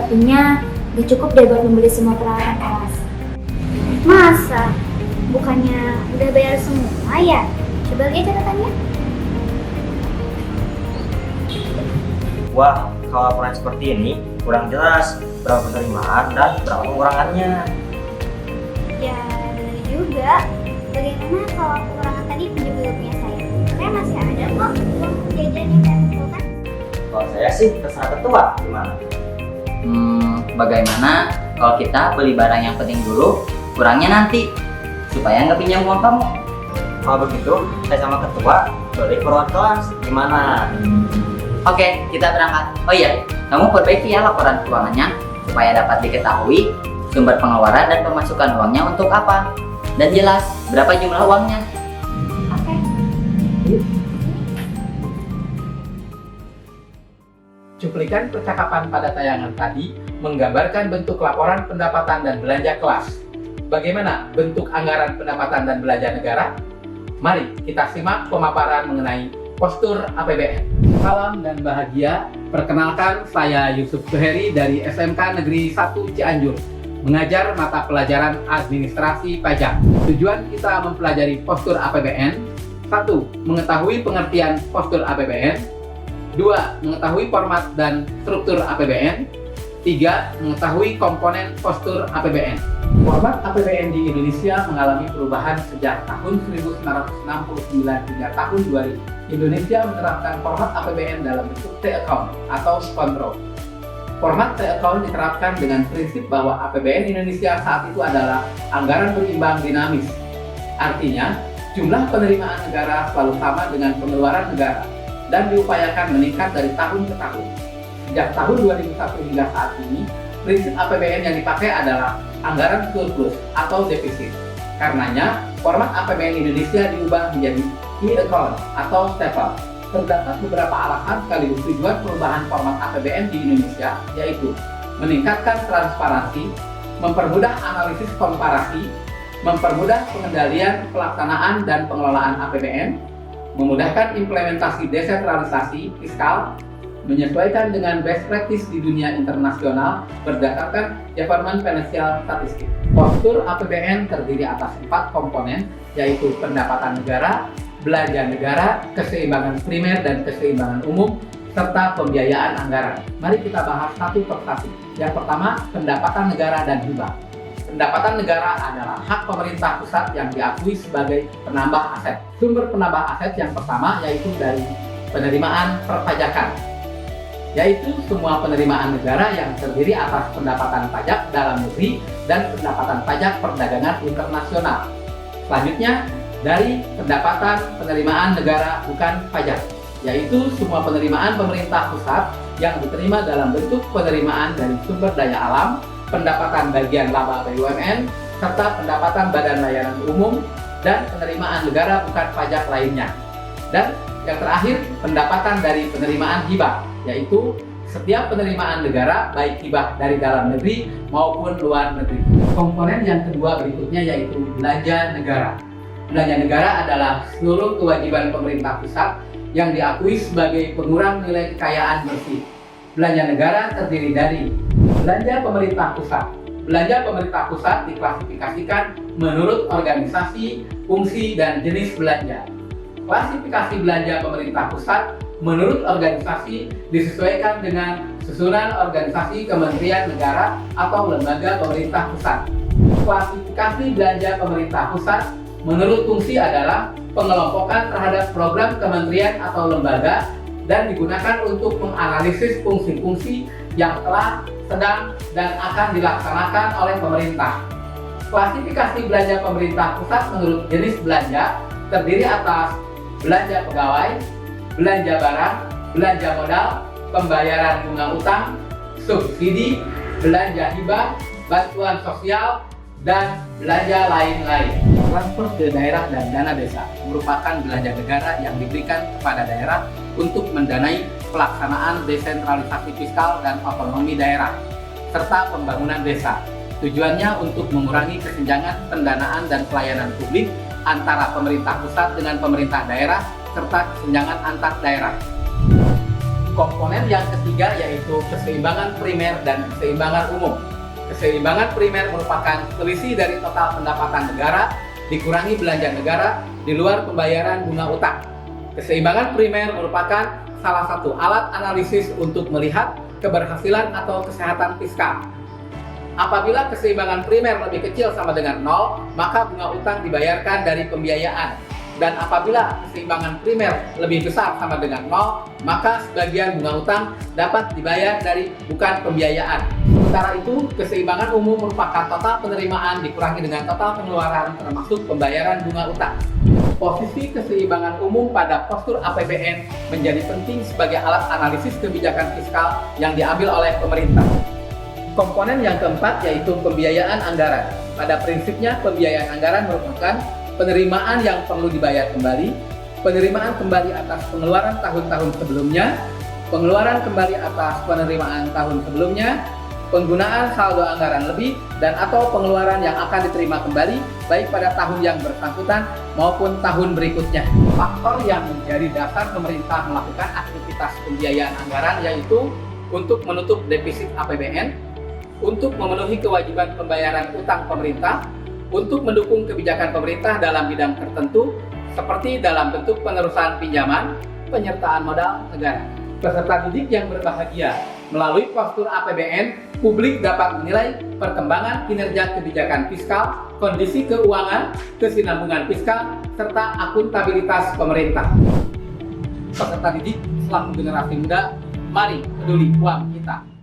satu-satunya gak cukup deh buat membeli semua peralatan kelas. Masa? Bukannya udah bayar semua ya? Coba lihat catatannya. Wah, kalau laporan seperti ini kurang jelas berapa penerimaan dan berapa pengurangannya. Ya, benar juga. Bagaimana kalau kekurangan tadi pinjam dulu punya saya? Saya masih ada kok uang jajan yang saya kumpulkan. Kalau saya sih terserah ketua, gimana? Bagaimana kalau kita beli barang yang penting dulu, kurangnya nanti, supaya nggak pinjam uang kamu? Kalau begitu, saya sama ketua beli perluan kelas, gimana? Oke, kita berangkat. Oh iya, kamu perbaiki ya laporan keuangannya, supaya dapat diketahui sumber pengeluaran dan pemasukan uangnya untuk apa, dan jelas berapa jumlah uangnya. Oke. Cuplikan percakapan pada tayangan tadi menggambarkan bentuk laporan pendapatan dan belanja kelas. Bagaimana bentuk anggaran pendapatan dan belanja negara? Mari kita simak pemaparan mengenai postur APBN. Salam dan bahagia. Perkenalkan, saya Yusuf Suheri dari SMK Negeri 1 Cianjur, mengajar mata pelajaran administrasi pajak. Tujuan kita mempelajari postur APBN: 1. Mengetahui pengertian postur APBN. 2. Mengetahui format dan struktur APBN. 3. Mengetahui komponen postur APBN. Format APBN di Indonesia mengalami perubahan sejak tahun 1969 hingga tahun 2000. Indonesia menerapkan format APBN dalam bentuk T-account atau kontrol. Format T-account diterapkan dengan prinsip bahwa APBN Indonesia saat itu adalah anggaran berimbang dinamis. Artinya, jumlah penerimaan negara selalu sama dengan pengeluaran negara dan diupayakan meningkat dari tahun ke tahun. Sejak tahun 2001 hingga saat ini, prinsip APBN yang dipakai adalah anggaran surplus atau defisit. Karenanya, format APBN Indonesia diubah menjadi E-account atau staple. Terdapat beberapa alasan sekaligus tujuan perubahan format APBN di Indonesia, yaitu meningkatkan transparansi, mempermudah analisis komparasi, mempermudah pengendalian, pelaksanaan, dan pengelolaan APBN, memudahkan implementasi desentralisasi fiskal, menyesuaikan dengan best practice di dunia internasional berdasarkan Government Financial Statistics. Postur APBN terdiri atas 4 komponen, yaitu pendapatan negara, belanja negara, keseimbangan primer dan keseimbangan umum, serta pembiayaan anggaran. Mari kita bahas satu persatu. Yang pertama, pendapatan negara dan hibah. Pendapatan negara adalah hak pemerintah pusat yang diakui sebagai penambah aset. Sumber penambah aset yang pertama yaitu dari penerimaan perpajakan, yaitu semua penerimaan negara yang terdiri atas pendapatan pajak dalam negeri dan pendapatan pajak perdagangan internasional. Selanjutnya, dari pendapatan penerimaan negara bukan pajak, yaitu semua penerimaan pemerintah pusat yang diterima dalam bentuk penerimaan dari sumber daya alam, pendapatan bagian laba BUMN, serta pendapatan badan layanan umum, dan penerimaan negara bukan pajak lainnya. Dan yang terakhir, pendapatan dari penerimaan hibah, yaitu setiap penerimaan negara, baik hibah dari dalam negeri maupun luar negeri. Komponen yang kedua berikutnya yaitu belanja negara. Belanja negara adalah seluruh kewajiban pemerintah pusat yang diakui sebagai pengurang nilai kekayaan bersih. Belanja negara terdiri dari belanja pemerintah pusat. Belanja pemerintah pusat diklasifikasikan menurut organisasi, fungsi, dan jenis belanja. Klasifikasi belanja pemerintah pusat menurut organisasi disesuaikan dengan susunan organisasi kementerian negara atau lembaga pemerintah pusat. Klasifikasi belanja pemerintah pusat menurut fungsi adalah pengelompokan terhadap program kementerian atau lembaga dan digunakan untuk menganalisis fungsi-fungsi yang telah, sedang, dan akan dilaksanakan oleh pemerintah. Klasifikasi belanja pemerintah pusat menurut jenis belanja terdiri atas belanja pegawai, belanja barang, belanja modal, pembayaran bunga utang, subsidi, belanja hibah, bantuan sosial, dan belanja lain-lain. Transfer ke daerah dan dana desa merupakan belanja negara yang diberikan kepada daerah untuk mendanai pelaksanaan desentralisasi fiskal dan otonomi daerah, serta pembangunan desa. Tujuannya untuk mengurangi kesenjangan pendanaan dan pelayanan publik antara pemerintah pusat dengan pemerintah daerah, serta kesenjangan antar daerah. Komponen yang ketiga yaitu keseimbangan primer dan keseimbangan umum. Keseimbangan primer merupakan selisih dari total pendapatan negara dikurangi belanja negara di luar pembayaran bunga utang. Keseimbangan primer merupakan salah satu alat analisis untuk melihat keberhasilan atau kesehatan fiskal. Apabila keseimbangan primer lebih kecil sama dengan 0, maka bunga utang dibayarkan dari pembiayaan. Dan apabila keseimbangan primer lebih besar sama dengan 0, maka sebagian bunga utang dapat dibayar dari bukan pembiayaan. Sementara itu, keseimbangan umum merupakan total penerimaan dikurangi dengan total pengeluaran termasuk pembayaran bunga utang. Posisi keseimbangan umum pada postur APBN menjadi penting sebagai alat analisis kebijakan fiskal yang diambil oleh pemerintah. Komponen yang keempat yaitu pembiayaan anggaran. Pada prinsipnya, pembiayaan anggaran merupakan penerimaan yang perlu dibayar kembali, penerimaan kembali atas pengeluaran tahun-tahun sebelumnya, pengeluaran kembali atas penerimaan tahun sebelumnya, penggunaan saldo anggaran lebih, dan atau pengeluaran yang akan diterima kembali baik pada tahun yang bersangkutan maupun tahun berikutnya. Faktor yang menjadi dasar pemerintah melakukan aktivitas pembiayaan anggaran yaitu untuk menutup defisit APBN, untuk memenuhi kewajiban pembayaran utang pemerintah, untuk mendukung kebijakan pemerintah dalam bidang tertentu seperti dalam bentuk penerusan pinjaman, penyertaan modal negara. Peserta didik yang berbahagia, melalui postur APBN, publik dapat menilai perkembangan kinerja kebijakan fiskal, kondisi keuangan, kesinambungan fiskal, serta akuntabilitas pemerintah. Peserta didik selaku generasi muda, mari peduli uang kita.